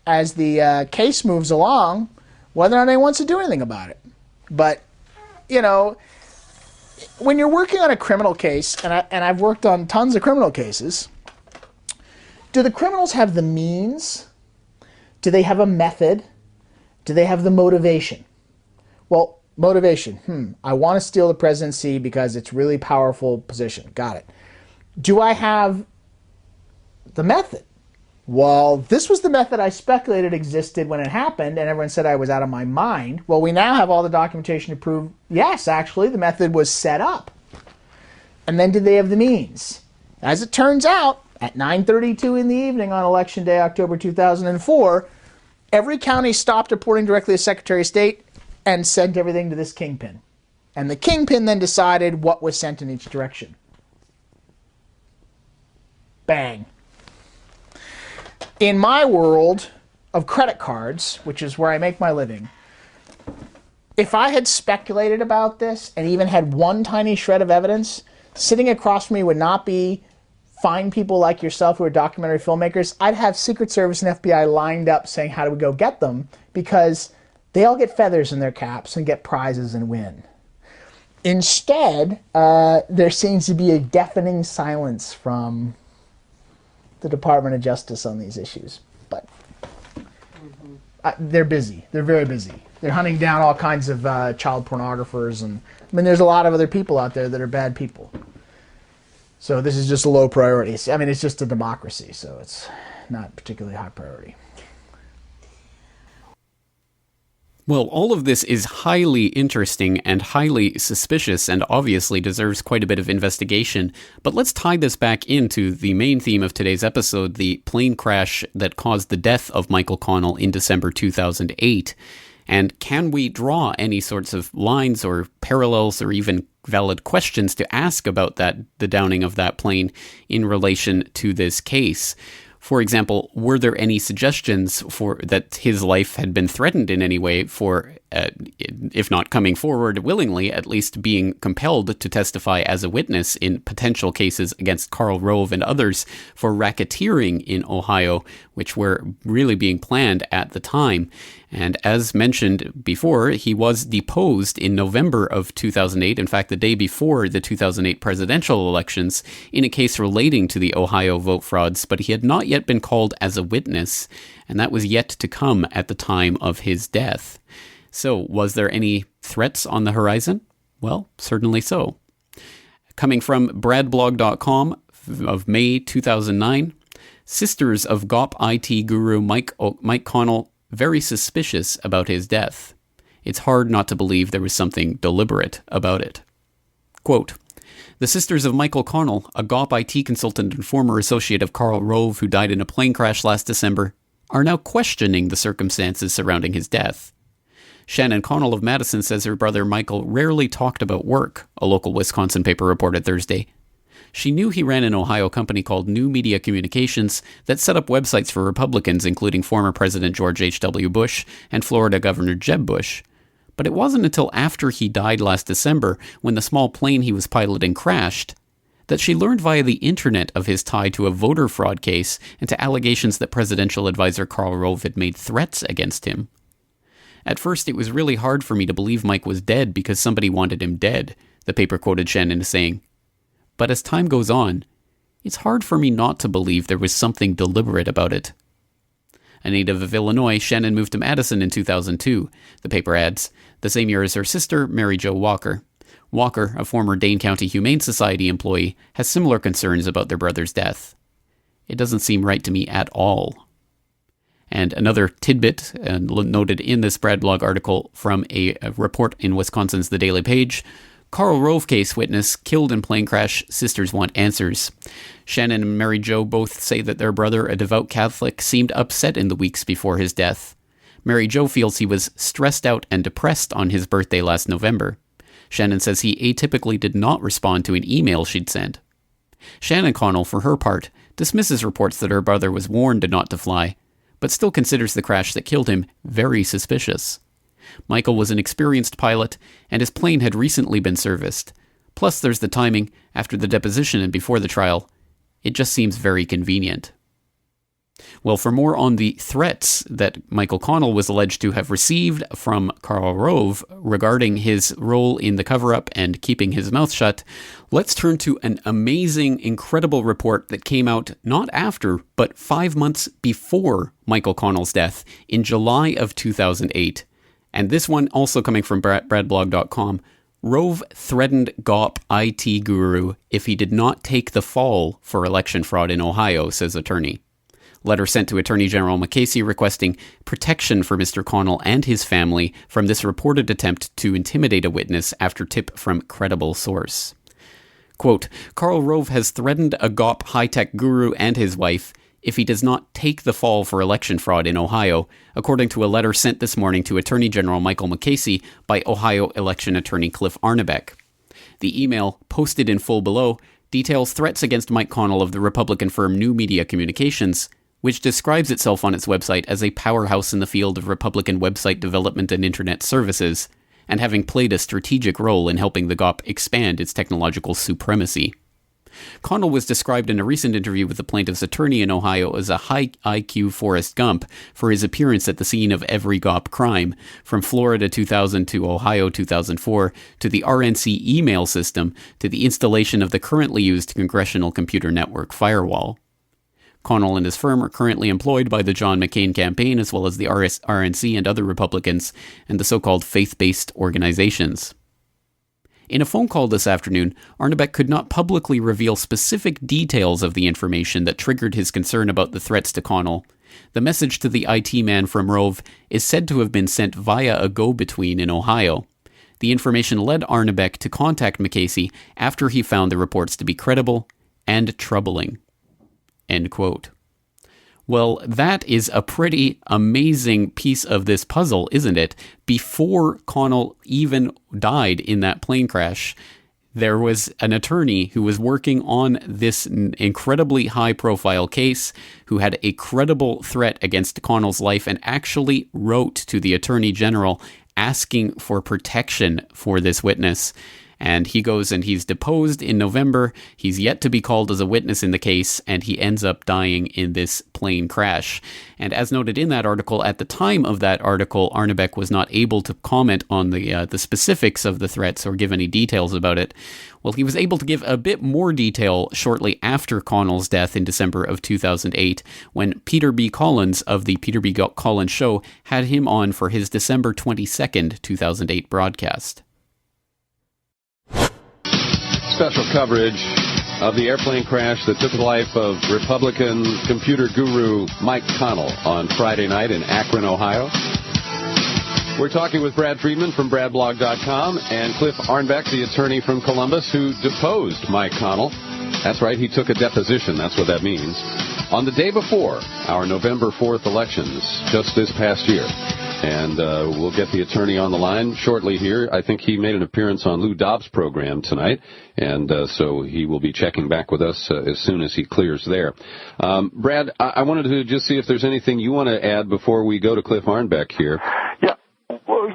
as the case moves along whether or not anyone wants to do anything about it. But, you know, when you're working on a criminal case, and I've worked on tons of criminal cases, do the criminals have the means? Do they have a method? Do they have the motivation? Well, motivation. I want to steal the presidency because it's a really powerful position. Got it. Do I have the method? Well, this was the method I speculated existed when it happened, and everyone said I was out of my mind. Well, we now have all the documentation to prove, yes, actually, the method was set up. And then did they have the means? As it turns out, at 9:32 in the evening on Election Day, October 2004, every county stopped reporting directly to Secretary of State and sent everything to this kingpin. And the kingpin then decided what was sent in each direction. Bang. In my world of credit cards, which is where I make my living, if I had speculated about this and even had one tiny shred of evidence, sitting across from me would not be fine people like yourself who are documentary filmmakers. I'd have Secret Service and FBI lined up saying, how do we go get them? Because they all get feathers in their caps and get prizes and win. Instead, there seems to be a deafening silence from the Department of Justice on these issues. But they're busy. They're very busy. They're hunting down all kinds of child pornographers. And I mean, there's a lot of other people out there that are bad people. So this is just a low priority. I mean, it's just a democracy, so it's not particularly high priority. Well, all of this is highly interesting and highly suspicious and obviously deserves quite a bit of investigation. But let's tie this back into the main theme of today's episode, the plane crash that caused the death of Michael Connell in December 2008. And can we draw any sorts of lines or parallels or even valid questions to ask about the downing of that plane in relation to this case? For example, were there any suggestions for that his life had been threatened in any way for, if not coming forward willingly, at least being compelled to testify as a witness in potential cases against Karl Rove and others for racketeering in Ohio, which were really being planned at the time? And as mentioned before, he was deposed in November of 2008, in fact, the day before the 2008 presidential elections, in a case relating to the Ohio vote frauds, but he had not yet been called as a witness, and that was yet to come at the time of his death. So, was there any threats on the horizon? Well, certainly so. Coming from bradblog.com of May 2009, sisters of GOP IT guru Mike Connell very suspicious about his death. It's hard not to believe there was something deliberate about it. Quote, the sisters of Michael Connell, a GOP IT consultant and former associate of Karl Rove who died in a plane crash last December, are now questioning the circumstances surrounding his death. Shannon Connell of Madison says her brother Michael rarely talked about work, a local Wisconsin paper reported Thursday. She knew he ran an Ohio company called New Media Communications that set up websites for Republicans, including former President George H.W. Bush and Florida Governor Jeb Bush. But it wasn't until after he died last December, when the small plane he was piloting crashed, that she learned via the internet of his tie to a voter fraud case and to allegations that presidential advisor Karl Rove had made threats against him. At first, it was really hard for me to believe Mike was dead because somebody wanted him dead, the paper quoted Shannon as saying. But as time goes on, it's hard for me not to believe there was something deliberate about it. A native of Illinois, Shannon moved to Madison in 2002, the paper adds, the same year as her sister, Mary Jo Walker. Walker, a former Dane County Humane Society employee, has similar concerns about their brother's death. It doesn't seem right to me at all. And another tidbit noted in this Brad blog article from a report in Wisconsin's The Daily Page, Karl Rove case witness killed in plane crash, sisters want answers. Shannon and Mary Jo both say that their brother, a devout Catholic, seemed upset in the weeks before his death. Mary Jo feels he was stressed out and depressed on his birthday last November. Shannon says he atypically did not respond to an email she'd sent. Shannon Connell, for her part, dismisses reports that her brother was warned not to fly, but still considers the crash that killed him very suspicious. Michael was an experienced pilot, and his plane had recently been serviced. Plus there's the timing, after the deposition and before the trial. It just seems very convenient. Well, for more on the threats that Michael Connell was alleged to have received from Karl Rove regarding his role in the cover-up and keeping his mouth shut, let's turn to an amazing, incredible report that came out not after, but 5 months before Michael Connell's death in July of 2008. And this one also coming from bradblog.com. Rove threatened GOP IT guru if he did not take the fall for election fraud in Ohio, says attorney. Letter sent to Attorney General McCasey requesting protection for Mr. Connell and his family from this reported attempt to intimidate a witness after tip from credible source. Quote, Karl Rove has threatened a GOP high-tech guru and his wife if he does not take the fall for election fraud in Ohio, according to a letter sent this morning to Attorney General Michael McCasey by Ohio election attorney Cliff Arnebeck. The email, posted in full below, details threats against Mike Connell of the Republican firm New Media Communications, which describes itself on its website as a powerhouse in the field of Republican website development and internet services, and having played a strategic role in helping the GOP expand its technological supremacy. Connell was described in a recent interview with the plaintiff's attorney in Ohio as a high IQ Forrest Gump for his appearance at the scene of every GOP crime, from Florida 2000 to Ohio 2004, to the RNC email system, to the installation of the currently used Congressional Computer Network firewall. Connell and his firm are currently employed by the John McCain campaign as well as the RNC and other Republicans and the so-called faith-based organizations. In a phone call this afternoon, Arnebeck could not publicly reveal specific details of the information that triggered his concern about the threats to Connell. The message to the IT man from Rove is said to have been sent via a go-between in Ohio. The information led Arnebeck to contact McCasey after he found the reports to be credible and troubling. End quote. Well, that is a pretty amazing piece of this puzzle, isn't it? Before Connell even died in that plane crash, there was an attorney who was working on this incredibly high-profile case, who had a credible threat against Connell's life and actually wrote to the Attorney General asking for protection for this witness. And he goes and he's deposed in November. He's yet to be called as a witness in the case, and he ends up dying in this plane crash. And as noted in that article, at the time of that article, Arnebeck was not able to comment on the specifics of the threats or give any details about it. Well, he was able to give a bit more detail shortly after Connell's death in December of 2008, when Peter B. Collins of the Peter B. Collins Show had him on for his December 22nd, 2008 broadcast. Special coverage of the airplane crash that took the life of Republican computer guru Mike Connell on Friday night in Akron, Ohio. We're talking with Brad Friedman from bradblog.com and Cliff Arnebeck, the attorney from Columbus, who deposed Mike Connell. That's right, he took a deposition, that's what that means, on the day before our November 4th elections, just this past year. And we'll get the attorney on the line shortly here. I think he made an appearance on Lou Dobbs' program tonight, and so he will be checking back with us as soon as he clears there. Brad, I wanted to just see if there's anything you want to add before we go to Cliff Arnebeck here. Well,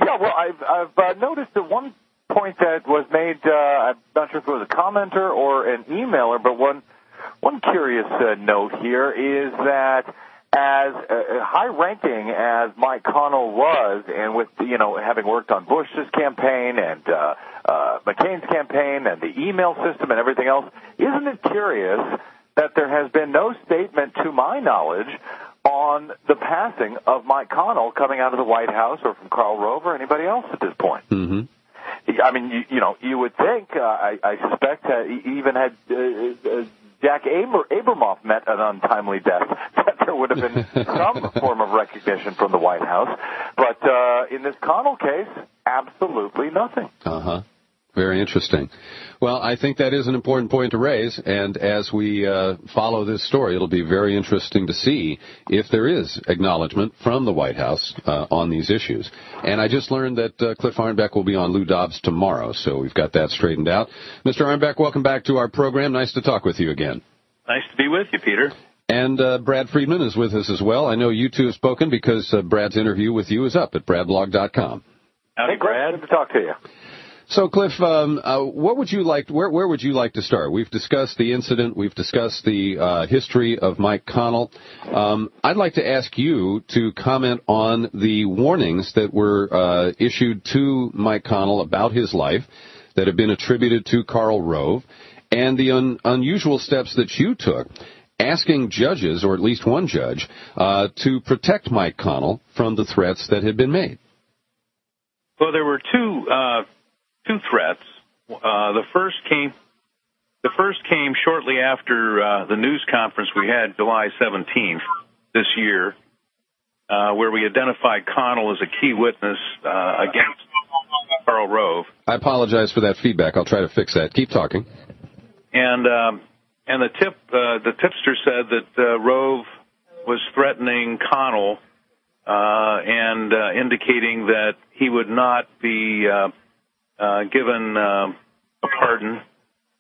I've noticed that one point that was made, I'm not sure if it was a commenter or an emailer, but one curious note here is that as high-ranking as Mike Connell was, and with, having worked on Bush's campaign and McCain's campaign and the email system and everything else, isn't it curious that there has been no statement, to my knowledge, on the passing of Mike Connell coming out of the White House or from Karl Rove or anybody else at this point? Mm-hmm. I mean, you would think, I suspect, even had Jack Abramoff met an untimely death, that there would have been some form of recognition from the White House. But in this Connell case, absolutely nothing. Uh-huh. Very interesting. Well, I think that is an important point to raise, and as we follow this story, it'll be very interesting to see if there is acknowledgement from the White House on these issues. And I just learned that Cliff Arnbeck will be on Lou Dobbs tomorrow, so we've got that straightened out. Mr. Arnbeck, welcome back to our program. Nice to talk with you again. Nice to be with you, Peter. And Brad Friedman is with us as well. I know you two have spoken because Brad's interview with you is up at bradblog.com. Howdy, Brad. Good to talk to you. So, Cliff, what would you like? Where would you like to start? We've discussed the incident. We've discussed the history of Mike Connell. I'd like to ask you to comment on the warnings that were issued to Mike Connell about his life that have been attributed to Karl Rove, and the unusual steps that you took, asking judges, or at least one judge, to protect Mike Connell from the threats that had been made. Well, there were two threats. The first came shortly after the news conference we had July 17th this year, where we identified Connell as a key witness against Karl Rove. I apologize for that feedback. I'll try to fix that. Keep talking. And the tipster said that Rove was threatening Connell and indicating that he would not be given a pardon,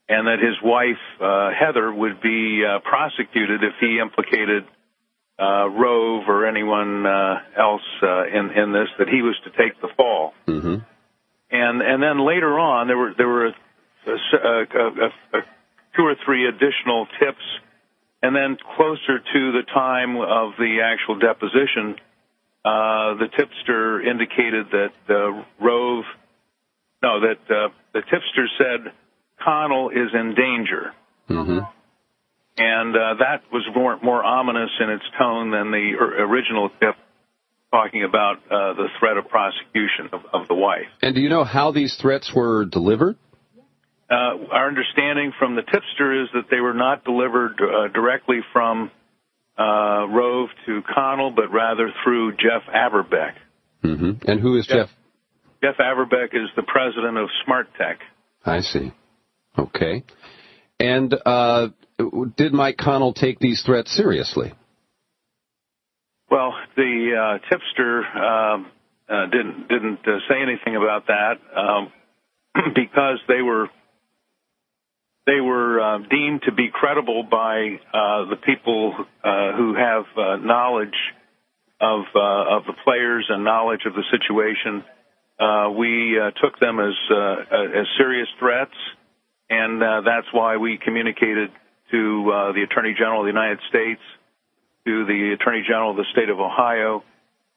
and that his wife, Heather, would be prosecuted if he implicated Rove or anyone else in this, that he was to take the fall. Mm-hmm. And then later on, there were 2 or 3 additional tips, and then closer to the time of the actual deposition, the tipster indicated that the tipster said Connell is in danger. Mm-hmm. And that was more ominous in its tone than the original tip talking about the threat of prosecution of the wife. And do you know how these threats were delivered? Our understanding from the tipster is that they were not delivered directly from Rove to Connell, but rather through Jeff Averbeck. Mm-hmm. And who is Jeff? Jeff Averbeck is the president of Smart Tech. I see. Okay. And did Mike Connell take these threats seriously? Well, the tipster didn't say anything about that because they were deemed to be credible by the people who have knowledge of the players and knowledge of the situation. We took them as serious threats, and that's why we communicated to the Attorney General of the United States, to the Attorney General of the State of Ohio,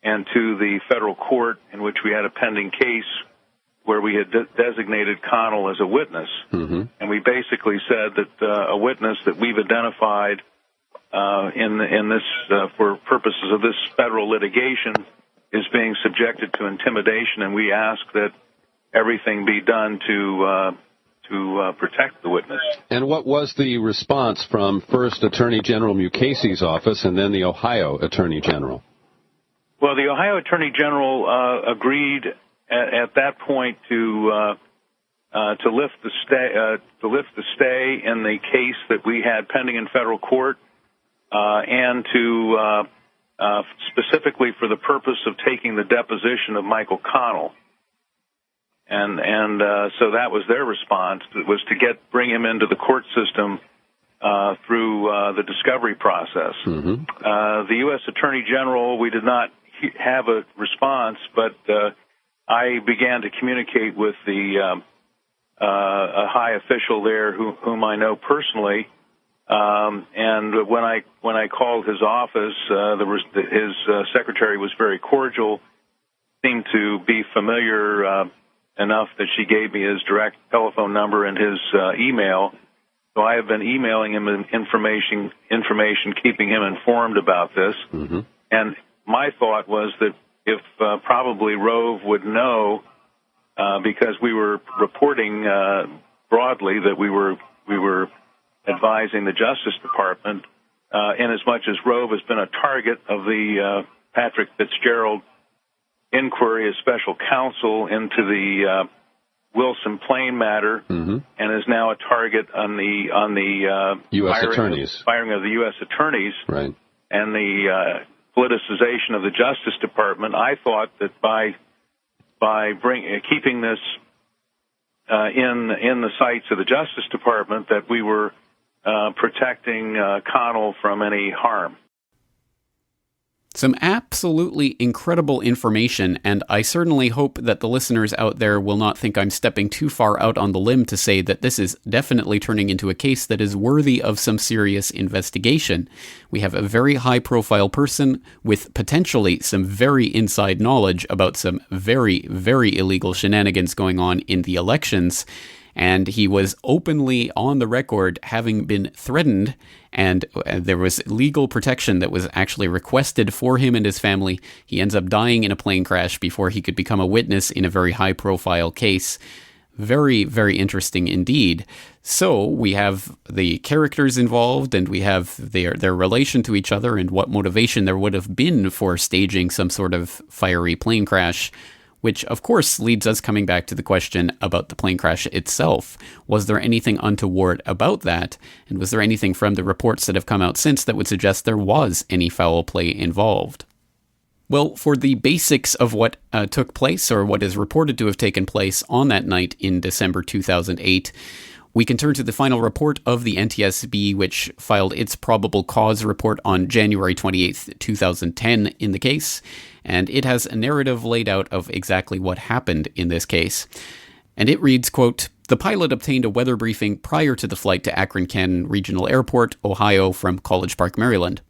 and to the federal court in which we had a pending case where we had designated Connell as a witness. Mm-hmm. And we basically said that a witness that we've identified in this for purposes of this federal litigation is being subjected to intimidation, and we ask that everything be done to protect the witness. And what was the response from first Attorney General Mukasey's office and then the Ohio Attorney General? Well, the Ohio Attorney General agreed at that point to lift the stay in the case that we had pending in federal court, and to specifically for the purpose of taking the deposition of Michael Connell. And so that was their response, was to bring him into the court system through the discovery process. Mm-hmm. The U.S. Attorney General, we did not have a response, but I began to communicate with a high official there whom I know personally, And when I called his office, his secretary was very cordial, seemed to be familiar enough that she gave me his direct telephone number and his email. So I have been emailing him information, keeping him informed about this. Mm-hmm. And my thought was that if probably Rove would know, because we were reporting broadly that we were advising the Justice Department, in as much as Rove has been a target of the Patrick Fitzgerald inquiry as special counsel into the Wilson Plain matter, Mm-hmm. and is now a target on the U.S. attorneys. Firing of the U.S. attorneys, Right. and the politicization of the Justice Department. I thought that by keeping this in the sights of the Justice Department, that we were protecting Connell from any harm. Some absolutely incredible information, and I certainly hope that the listeners out there will not think I'm stepping too far out on the limb to say that this is definitely turning into a case that is worthy of some serious investigation. We have a very high-profile person with potentially some very inside knowledge about some very, very illegal shenanigans going on in the elections, and he was openly on the record having been threatened, and there was legal protection that was actually requested for him and his family. He ends up dying in a plane crash before he could become a witness in a very high-profile case. Very, very interesting indeed. So we have the characters involved, and we have their relation to each other and what motivation there would have been for staging some sort of fiery plane crash, which, of course, leads us coming back to the question about the plane crash itself. Was there anything untoward about that? And was there anything from the reports that have come out since that would suggest there was any foul play involved? Well, for the basics of what took place, or what is reported to have taken place on that night in December 2008, we can turn to the final report of the NTSB, which filed its probable cause report on January 28th, 2010 in the case, and it has a narrative laid out of exactly what happened in this case. And it reads, quote, "The pilot obtained a weather briefing prior to the flight to Akron-Canton Regional Airport, Ohio, from College Park, Maryland.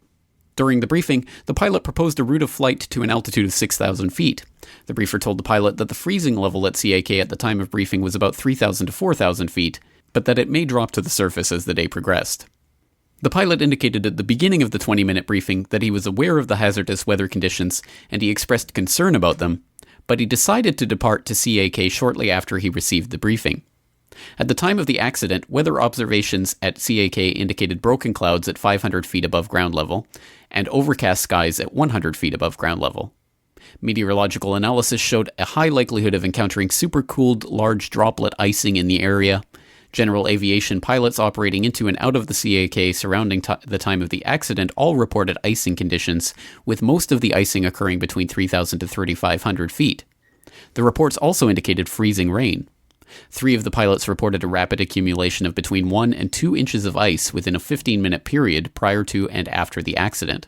During the briefing, the pilot proposed a route of flight to an altitude of 6,000 feet. The briefer told the pilot that the freezing level at CAK at the time of briefing was about 3,000 to 4,000 feet, but that it may drop to the surface as the day progressed. The pilot indicated at the beginning of the 20-minute briefing that he was aware of the hazardous weather conditions, and he expressed concern about them, but he decided to depart to CAK shortly after he received the briefing. At the time of the accident, weather observations at CAK indicated broken clouds at 500 feet above ground level, and overcast skies at 100 feet above ground level. Meteorological analysis showed a high likelihood of encountering supercooled large droplet icing in the area. General aviation pilots operating into and out of the CAK surrounding the time of the accident all reported icing conditions, with most of the icing occurring between 3,000 to 3,500 feet. The reports also indicated freezing rain. 3 of the pilots reported a rapid accumulation of between 1 and 2 inches of ice within a 15-minute period prior to and after the accident.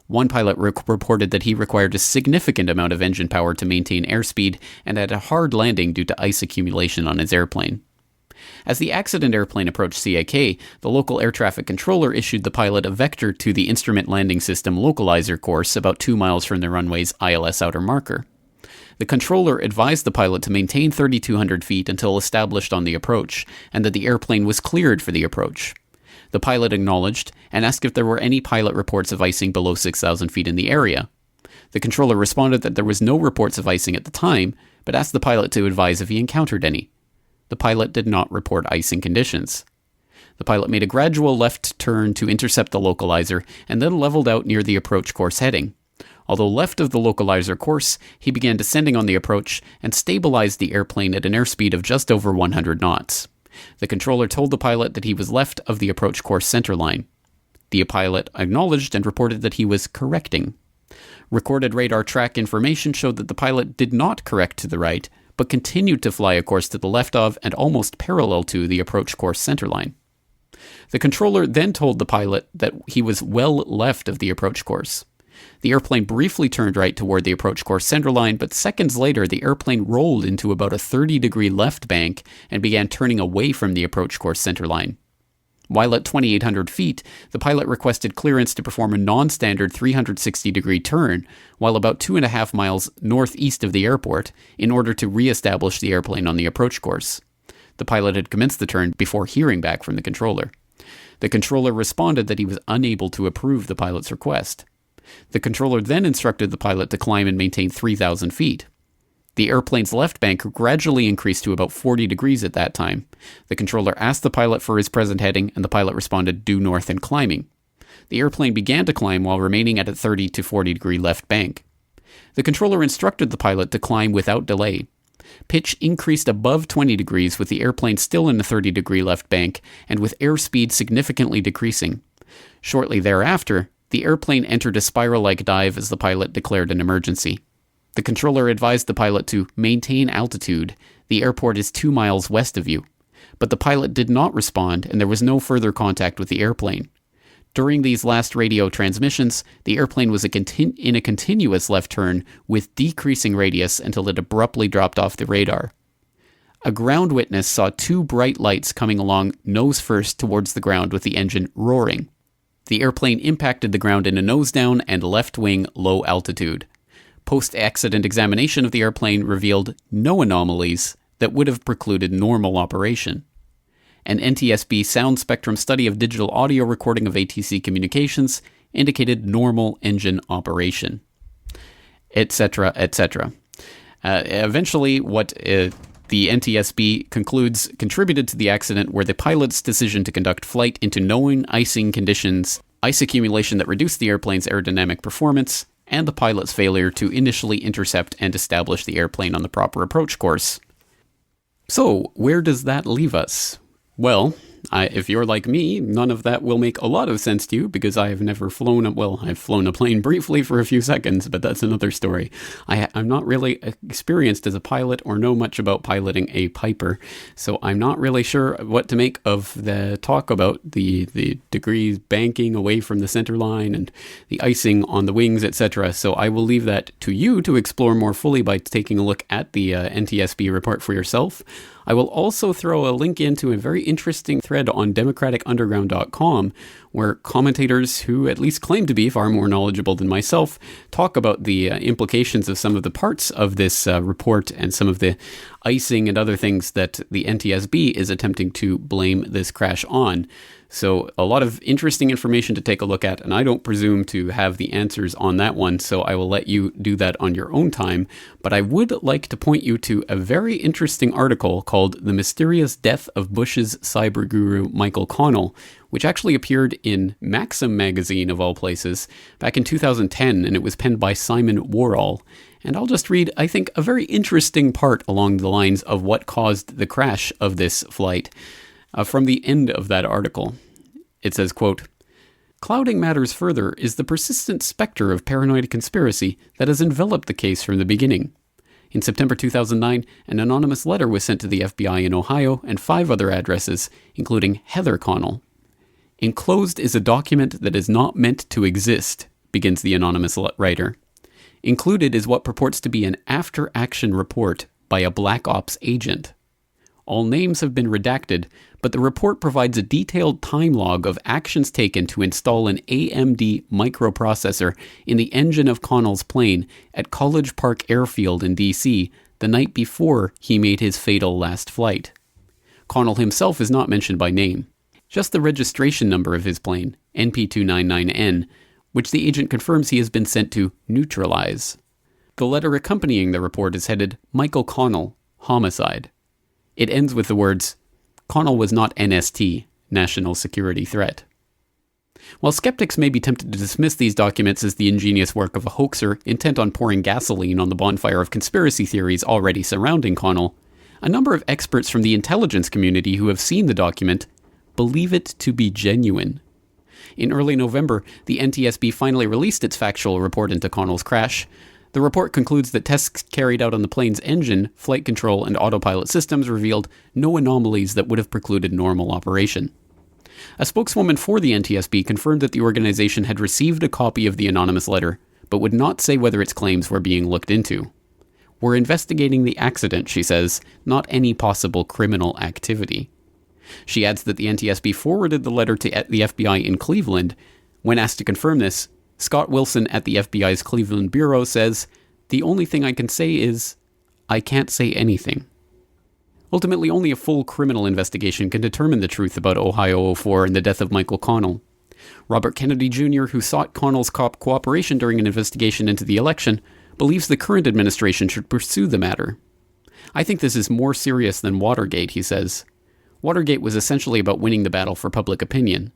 One pilot reported that he required a significant amount of engine power to maintain airspeed and had a hard landing due to ice accumulation on his airplane. As the accident airplane approached CAK, the local air traffic controller issued the pilot a vector to the Instrument Landing System localizer course about 2 miles from the runway's ILS outer marker. The controller advised the pilot to maintain 3,200 feet until established on the approach, and that the airplane was cleared for the approach. The pilot acknowledged and asked if there were any pilot reports of icing below 6,000 feet in the area. The controller responded that there was no reports of icing at the time, but asked the pilot to advise if he encountered any. The pilot did not report icing conditions. The pilot made a gradual left turn to intercept the localizer and then leveled out near the approach course heading. Although left of the localizer course, he began descending on the approach and stabilized the airplane at an airspeed of just over 100 knots. The controller told the pilot that he was left of the approach course centerline. The pilot acknowledged and reported that he was correcting. Recorded radar track information showed that the pilot did not correct to the right, but continued to fly a course to the left of and almost parallel to the approach course centerline. The controller then told the pilot that he was well left of the approach course. The airplane briefly turned right toward the approach course centerline, but seconds later the airplane rolled into about a 30-degree left bank and began turning away from the approach course centerline. While at 2,800 feet, the pilot requested clearance to perform a non-standard 360-degree turn while about 2.5 miles northeast of the airport in order to re-establish the airplane on the approach course. The pilot had commenced the turn before hearing back from the controller. The controller responded that he was unable to approve the pilot's request. The controller then instructed the pilot to climb and maintain 3,000 feet. The airplane's left bank gradually increased to about 40 degrees at that time. The controller asked the pilot for his present heading, and the pilot responded, "Due north and climbing." The airplane began to climb while remaining at a 30 to 40 degree left bank. The controller instructed the pilot to climb without delay. Pitch increased above 20 degrees with the airplane still in the 30 degree left bank and with airspeed significantly decreasing. Shortly thereafter, the airplane entered a spiral-like dive as the pilot declared an emergency. The controller advised the pilot to maintain altitude. The airport is 2 miles west of you. But the pilot did not respond, and there was no further contact with the airplane. During these last radio transmissions, the airplane was in a continuous left turn with decreasing radius until it abruptly dropped off the radar. A ground witness saw 2 bright lights coming along nose first towards the ground with the engine roaring. The airplane impacted the ground in a nose-down and left-wing low altitude. Post-accident examination of the airplane revealed no anomalies that would have precluded normal operation. An NTSB sound spectrum study of digital audio recording of ATC communications indicated normal engine operation, etc., etc. Eventually, what the NTSB concludes contributed to the accident were the pilot's decision to conduct flight into known icing conditions, ice accumulation that reduced the airplane's aerodynamic performance, and the pilot's failure to initially intercept and establish the airplane on the proper approach course. So, where does that leave us? Well, if you're like me, none of that will make a lot of sense to you because I have never flown I've flown a plane briefly for a few seconds, but that's another story. I'm not really experienced as a pilot or know much about piloting a Piper, so I'm not really sure what to make of the talk about the degrees banking away from the center line and the icing on the wings, etc. So I will leave that to you to explore more fully by taking a look at the NTSB report for yourself. I will also throw a link into a very interesting thread on democraticunderground.com where commentators who at least claim to be far more knowledgeable than myself talk about the implications of some of the parts of this report and some of the icing and other things that the NTSB is attempting to blame this crash on. So a lot of interesting information to take a look at, and I don't presume to have the answers on that one, so I will let you do that on your own time. But I would like to point you to a very interesting article called The Mysterious Death of Bush's Cyber Guru Michael Connell, which actually appeared in Maxim magazine, of all places, back in 2010, and it was penned by Simon Worrall. And I'll just read, I think, a very interesting part along the lines of what caused the crash of this flight. From the end of that article, it says, quote, "Clouding matters further is the persistent specter of paranoid conspiracy that has enveloped the case from the beginning. In September 2009, an anonymous letter was sent to the FBI in Ohio and 5 other addresses, including Heather Connell. Enclosed is a document that is not meant to exist," begins the anonymous writer. "Included is what purports to be an after-action report by a Black Ops agent. All names have been redacted, but the report provides a detailed time log of actions taken to install an AMD microprocessor in the engine of Connell's plane at College Park Airfield in D.C. the night before he made his fatal last flight. Connell himself is not mentioned by name, just the registration number of his plane, NP299N, which the agent confirms he has been sent to neutralize. The letter accompanying the report is headed Michael Connell, homicide. It ends with the words, Connell was not NST, national security threat. While skeptics may be tempted to dismiss these documents as the ingenious work of a hoaxer intent on pouring gasoline on the bonfire of conspiracy theories already surrounding Connell, a number of experts from the intelligence community who have seen the document believe it to be genuine. In early November, the NTSB finally released its factual report into Connell's crash. The report concludes that tests carried out on the plane's engine, flight control, and autopilot systems revealed no anomalies that would have precluded normal operation. A spokeswoman for the NTSB confirmed that the organization had received a copy of the anonymous letter, but would not say whether its claims were being looked into. "We're investigating the accident," she says, "not any possible criminal activity." She adds that the NTSB forwarded the letter to the FBI in Cleveland. When asked to confirm this, Scott Wilson at the FBI's Cleveland Bureau says, "The only thing I can say is, I can't say anything." Ultimately, only a full criminal investigation can determine the truth about Ohio 04 and the death of Michael Connell. Robert Kennedy Jr., who sought Connell's cooperation during an investigation into the election, believes the current administration should pursue the matter. "I think this is more serious than Watergate," he says. Watergate was essentially about winning the battle for public opinion.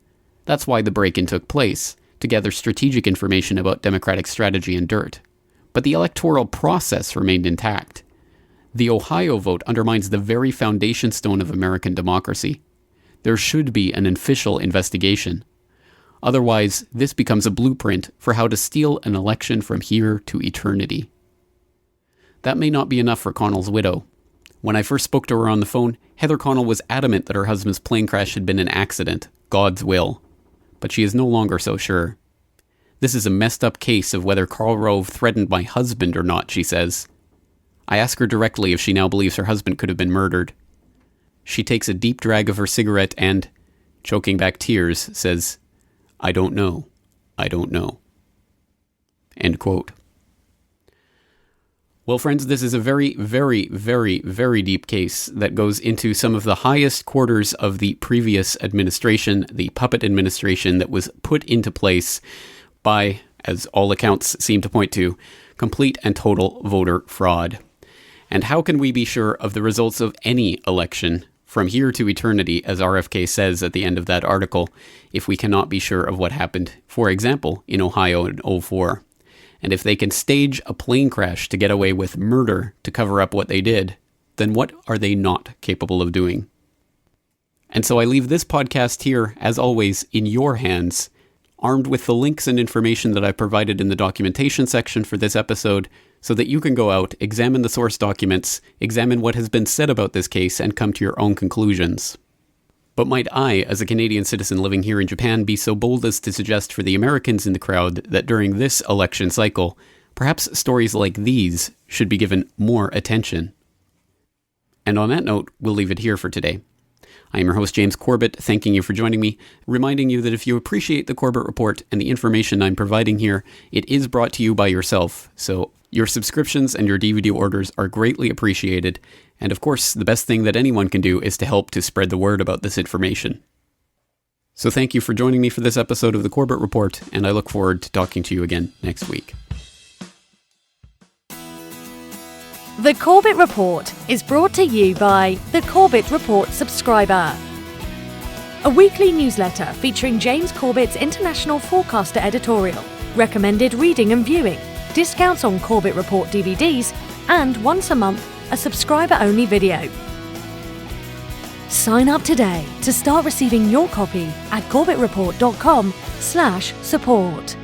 That's why the break-in took place, to gather strategic information about Democratic strategy and dirt. But the electoral process remained intact. The Ohio vote undermines the very foundation stone of American democracy. There should be an official investigation. Otherwise, this becomes a blueprint for how to steal an election from here to eternity. That may not be enough for Connell's widow. When I first spoke to her on the phone, Heather Connell was adamant that her husband's plane crash had been an accident, God's will. But she is no longer so sure. "This is a messed up case of whether Karl Rove threatened my husband or not," she says. I ask her directly if she now believes her husband could have been murdered. She takes a deep drag of her cigarette and, choking back tears, says, "I don't know. I don't know." End quote. Well, friends, this is a very, very, very, very deep case that goes into some of the highest quarters of the previous administration, the puppet administration that was put into place by, as all accounts seem to point to, complete and total voter fraud. And how can we be sure of the results of any election from here to eternity, as RFK says at the end of that article, if we cannot be sure of what happened, for example, in Ohio in 04? And if they can stage a plane crash to get away with murder to cover up what they did, then what are they not capable of doing? And so I leave this podcast here, as always, in your hands, armed with the links and information that I provided in the documentation section for this episode, so that you can go out, examine the source documents, examine what has been said about this case, and come to your own conclusions. But might I, as a Canadian citizen living here in Japan, be so bold as to suggest for the Americans in the crowd that during this election cycle, perhaps stories like these should be given more attention? And on that note, we'll leave it here for today. I am your host, James Corbett, thanking you for joining me, reminding you that if you appreciate the Corbett Report and the information I'm providing here, it is brought to you by yourself, so your subscriptions and your DVD orders are greatly appreciated, and of course, the best thing that anyone can do is to help to spread the word about this information. So thank you for joining me for this episode of the Corbett Report, and I look forward to talking to you again next week. The Corbett Report is brought to you by the Corbett Report subscriber, a weekly newsletter featuring James Corbett's International Forecaster editorial, recommended reading and viewing, discounts on Corbett Report DVDs, and once a month, a subscriber-only video. Sign up today to start receiving your copy at corbettreport.com/support.